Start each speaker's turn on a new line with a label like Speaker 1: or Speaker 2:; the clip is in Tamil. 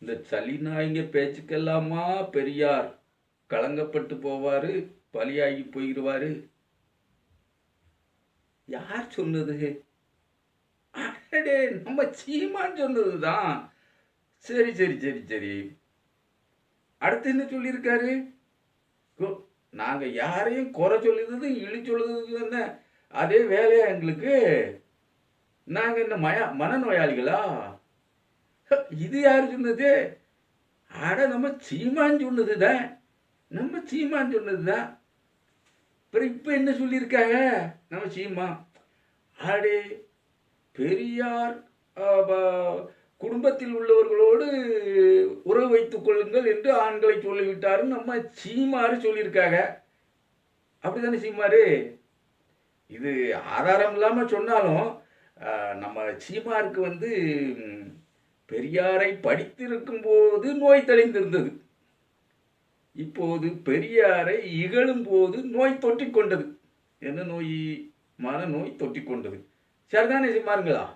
Speaker 1: இந்த சளி நாய்ங்க பேச்சுக்கெல்லாமா பெரியார் கலங்கப்பட்டு போவாரு, பலியாகி போயிடுவாரு. யார் சொன்னது? அடடே, நம்ம சீமான் சொன்னதுதான். சரி சரி சரி சரி. அடுத்து என்ன சொல்லியிருக்காரு? நாங்க யாரையும் குறை சொல்லுறது இழி சொல்லுறது என்ன அதே வேலையா எங்களுக்கு? நாங்க என்ன மனநோயாளிகளா? இது யாரு சொன்னது? அட, நம்ம சீமான் சொன்னதுதான். நம்ம சீமான் சொன்னதுதான். அப்புறம் இப்ப என்ன சொல்லியிருக்காங்க நம்ம சீமா? அடே, பெரியார் குடும்பத்தில் உள்ளவர்களோடு உறவு வைத்துக் கொள்ளுங்கள் என்று ஆண்களை சொல்லிவிட்டாரு நம்ம சீமாரு சொல்லியிருக்காங்க. அப்படித்தானே சீமாரு? இது ஆதாரம் இல்லாம சொன்னாலும் நம்ம சீமாருக்கு பெரியாரை படித்திருக்கும் போது நோய் தெளிந்திருந்தது. இப்போது பெரியாரை இகழும் போது நோய் தொற்றிக் கொண்டது. என்ன நோய்? மனநோய் தொற்றிக் கொண்டது. சரிதானே சீமாருங்களா?